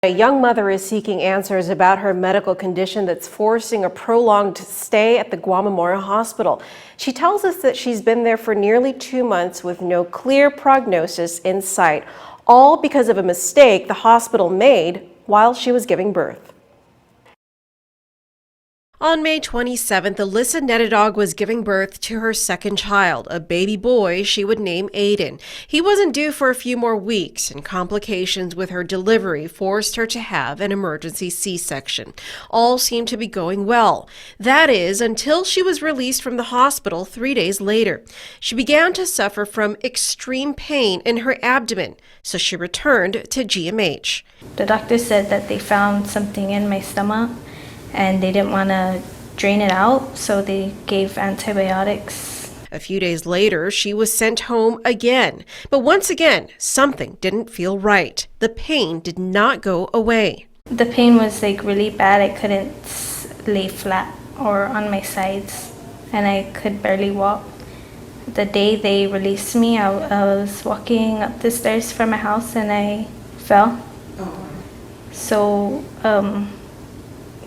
A young mother is seeking answers about her medical condition that's forcing a prolonged stay at the GUAM Memorial Hospital. She tells us that she's been there for nearly 2 months with no clear prognosis in sight, all because of a mistake the hospital made while she was giving birth. On May 27th, Alyssa Nedadog was giving birth to her second child, a baby boy she would name Aiden. He wasn't due for a few more weeks, and complications with her delivery forced her to have an emergency C-section. All seemed to be going well. That is, until she was released from the hospital 3 days later. She began to suffer from extreme pain in her abdomen, so she returned to GMH. The doctor said that they found something in my stomach and they didn't want to drain it out, so they gave antibiotics. A few days later, she was sent home again. But once again, something didn't feel right. The pain did not go away. The pain was really bad. I couldn't lay flat or on my sides, and I could barely walk. The day they released me, I was walking up the stairs from my house and I fell. So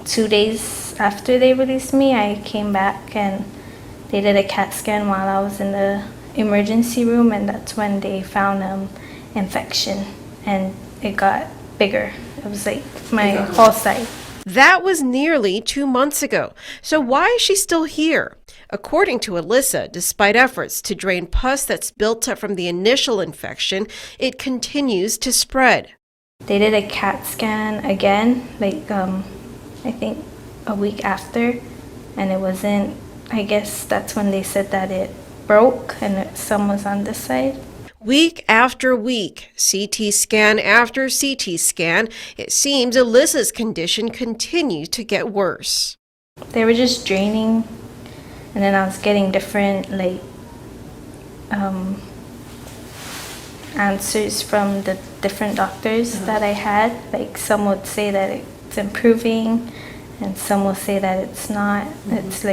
2 days after they released me, I came back and they did a CAT scan while I was in the emergency room, and that's when they found infection, and it got bigger. It was like my whole side. That was nearly 2 months ago. So why is she still here? According to Alyssa, despite efforts to drain pus that's built up from the initial infection, it continues to spread. They did a CAT scan again, I think a week after, and it wasn't, I guess that's when they said that it broke and some was on this side. Week after week, CT scan after CT scan, it seems Alyssa's condition continues to get worse. They were just draining, and then I was getting different answers from the different doctors that I had. Some would say that it's improving, and some will say that it's not. It's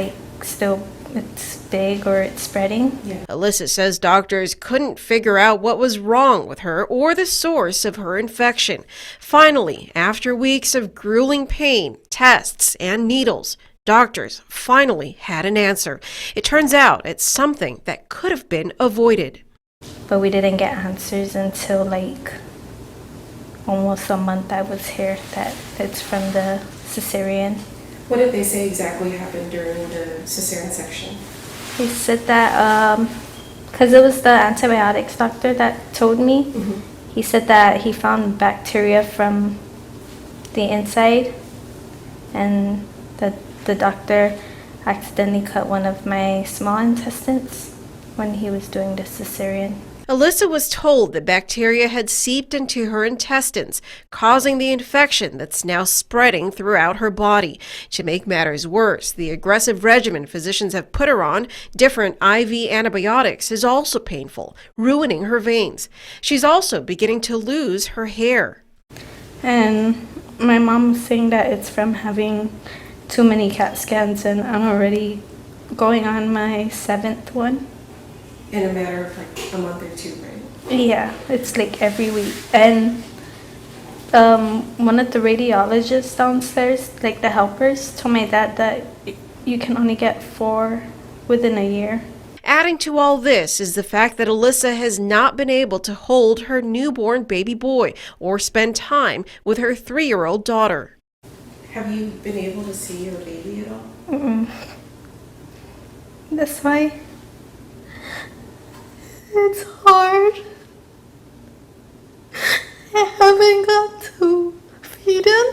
it's big or it's spreading. Alyssa says doctors couldn't figure out what was wrong with her or the source of her infection. Finally, after weeks of grueling pain, tests, and needles, doctors finally had an answer. It turns out it's something that could have been avoided. But we didn't get answers until almost a month I was here, that it's from the cesarean. What did they say exactly happened during the cesarean section? He said that, because it was the antibiotics doctor that told me, he said that he found bacteria from the inside, and the doctor accidentally cut one of my small intestines when he was doing the cesarean. Alyssa was told that bacteria had seeped into her intestines, causing the infection that's now spreading throughout her body. To make matters worse, the aggressive regimen physicians have put her on, different IV antibiotics, is also painful, ruining her veins. She's also beginning to lose her hair. And my mom was saying that it's from having too many CAT scans, and I'm already going on my 7th one. In a matter of a month or two, right? Yeah, it's every week. And one of the radiologists downstairs, the helpers, told my dad that you can only get 4 within a year. Adding to all this is the fact that Alyssa has not been able to hold her newborn baby boy or spend time with her 3-year-old daughter. Have you been able to see your baby at all? That's why it's hard. I haven't got to feed him.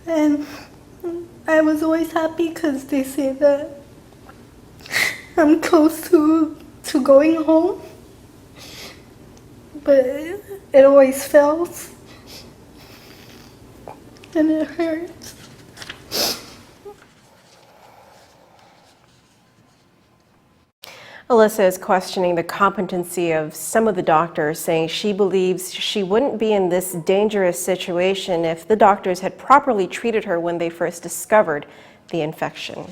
And I was always happy because they say that I'm close to going home. But it always fails. And it hurts. Alyssa is questioning the competency of some of the doctors, saying she believes she wouldn't be in this dangerous situation if the doctors had properly treated her when they first discovered the infection.